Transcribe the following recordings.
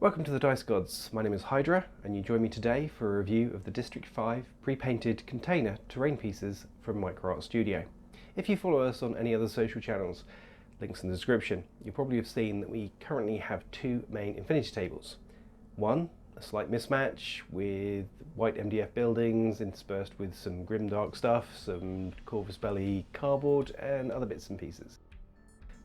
Welcome to the Dice Gods. My name is Hydra, and you join me today for a review of the District 5 pre-painted container terrain pieces from Micro Studio. If you follow us on any other social channels, links in the description, you probably have seen that we currently have two main infinity tables. One, a slight mismatch with white MDF buildings interspersed with some grimdark stuff, some Corvus Belli cardboard and other bits and pieces.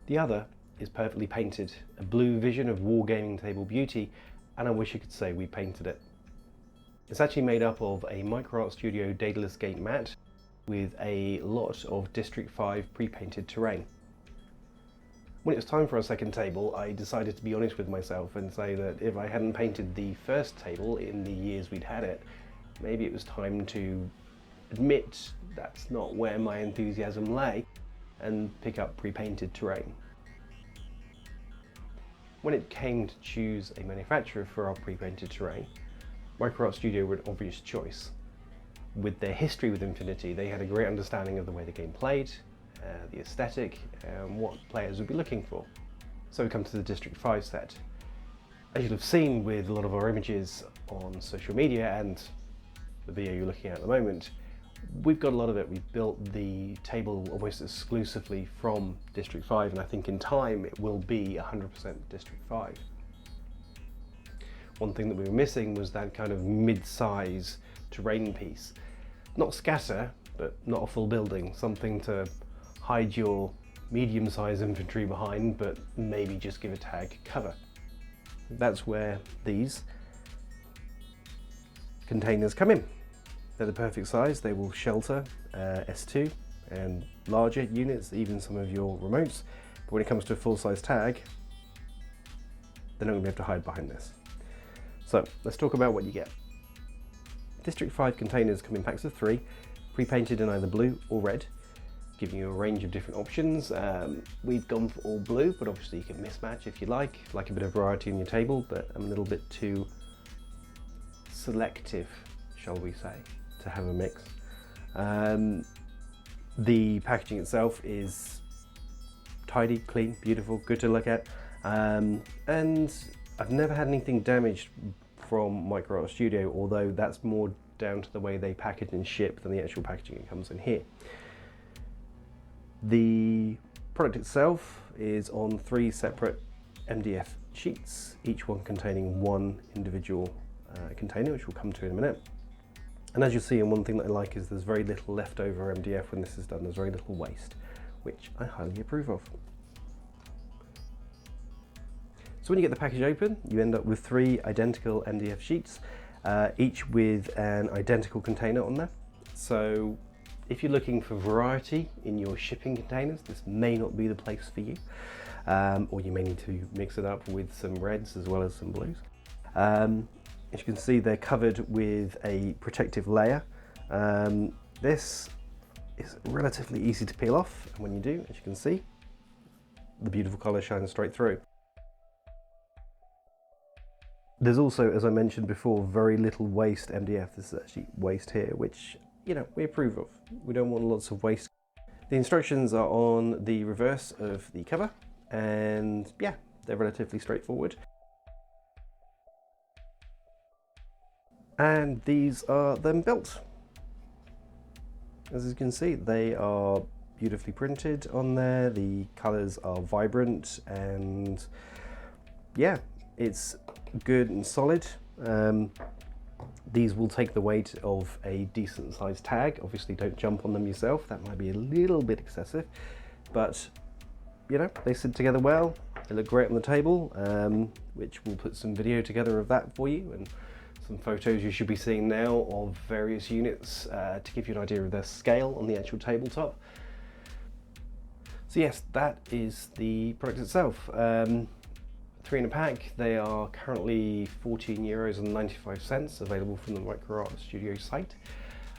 The other is perfectly painted, a blue vision of wargaming table beauty, and I wish I could say we painted it. It's actually made up of a Micro Studio Daedalus Gate mat with a lot of District 5 pre-painted terrain. When it was time for our second table, I decided to be honest with myself and say that if I hadn't painted the first table in the years we'd had it, maybe it was time to admit that's not where my enthusiasm lay and pick up pre-painted terrain. When it came to choose a manufacturer for our pre-painted terrain, Micro Studio were an obvious choice. With their history with Infinity, they had a great understanding of the way the game played, the aesthetic, and what players would be looking for. So we come to the District 5 set. As you'll have seen with a lot of our images on social media and the video you're looking at the moment, we've got a lot of it. We've built the table almost exclusively from District 5, and I think in time it will be 100% District 5. One thing that we were missing was that kind of mid-size terrain piece. Not scatter, but not a full building, something to hide your medium-sized infantry behind, but maybe just give a tag cover. That's where these containers come in. They're the perfect size. They will shelter S2 and larger units, even some of your remotes. But when it comes to a full-size tag, they're not going to be able to hide behind this. So let's talk about what you get. District 5 containers come in packs of 3, pre-painted in either blue or red, giving you a range of different options. We've gone for all blue, but obviously you can mismatch if you like a bit of variety in your table, but I'm a little bit too selective, shall we say, to have a mix. The packaging itself is tidy, clean, beautiful, good to look at, and I've never had anything damaged from Micro Studio, although that's more down to the way they package and ship than the actual packaging that comes in here. The product itself is on 3 separate MDF sheets, each one containing one individual container, which we'll come to in a minute. And as you'll see, and one thing that I like is there's very little leftover MDF when this is done. There's very little waste, which I highly approve of. So when you get the package open, you end up with 3 identical MDF sheets, each with an identical container on there. So if you're looking for variety in your shipping containers, this may not be the place for you, or you may need to mix it up with some reds as well as some blues. As you can see, they're covered with a protective layer. This is relatively easy to peel off, and when you do, as you can see, the beautiful colour shines straight through. There's also, as I mentioned before, very little waste MDF. This is actually waste here, which, you know, we approve of. We don't want lots of waste. The instructions are on the reverse of the cover, and yeah, they're relatively straightforward. And these are them built. As you can see, they are beautifully printed on there. The colours are vibrant, and yeah, it's good and solid. These will take the weight of a decent sized tag. Obviously don't jump on them yourself, that might be a little bit excessive, but you know, they sit together well. They look great on the table, which we'll put some video together of that for you, and some photos you should be seeing now of various units to give you an idea of their scale on the actual tabletop. So yes, that is the product itself. 3 in a pack. They are currently €14.95 available from the Micro Studio site.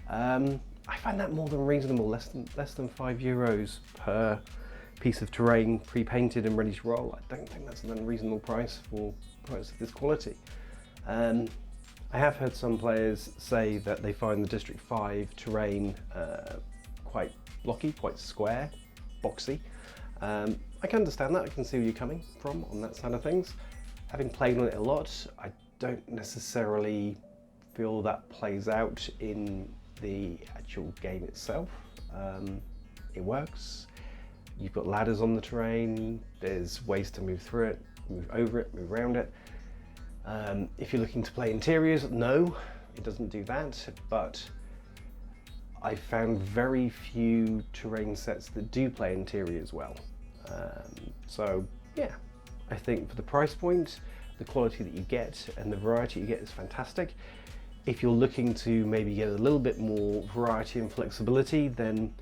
I find that more than reasonable, less than €5 per piece of terrain pre-painted and ready to roll. I don't think that's an unreasonable price for products of this quality. I have heard some players say that they find the District 5 terrain quite blocky, quite square, boxy. I can understand that. I can see where you're coming from on that side of things. Having played on it a lot, I don't necessarily feel that plays out in the actual game itself. It works. You've got ladders on the terrain, there's ways to move through it, move over it, move around it. If you're looking to play interiors, no, it doesn't do that, but I found very few terrain sets that do play interiors well. So yeah, I think for the price point, the quality that you get and the variety you get is fantastic. If you're looking to maybe get a little bit more variety and flexibility, then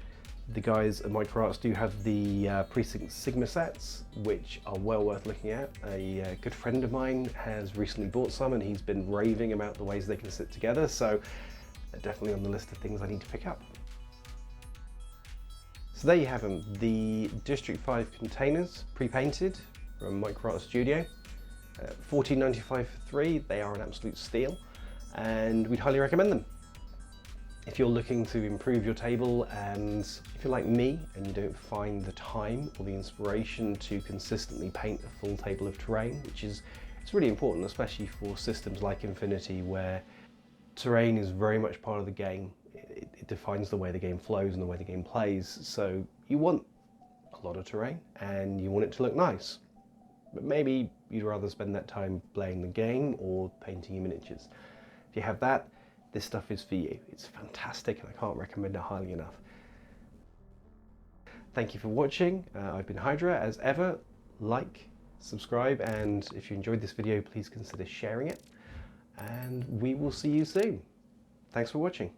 the guys at Microarts do have the Precinct Sigma sets, which are well worth looking at. A good friend of mine has recently bought some and he's been raving about the ways they can sit together, so they're definitely on the list of things I need to pick up. So there you have them, the District 5 containers, pre-painted from Microarts Studio. $14.95 for 3, they are an absolute steal, and we'd highly recommend them. If you're looking to improve your table, and if you're like me and you don't find the time or the inspiration to consistently paint a full table of terrain, which is it's really important, especially for systems like Infinity, where terrain is very much part of the game. It defines the way the game flows and the way the game plays, so you want a lot of terrain and you want it to look nice. But maybe you'd rather spend that time playing the game or painting your miniatures. If you have that, this stuff is for you. It's fantastic and I can't recommend it highly enough. Thank you for watching. I've been Hydra. As ever, like, subscribe, and if you enjoyed this video, please consider sharing it. And we will see you soon. Thanks for watching.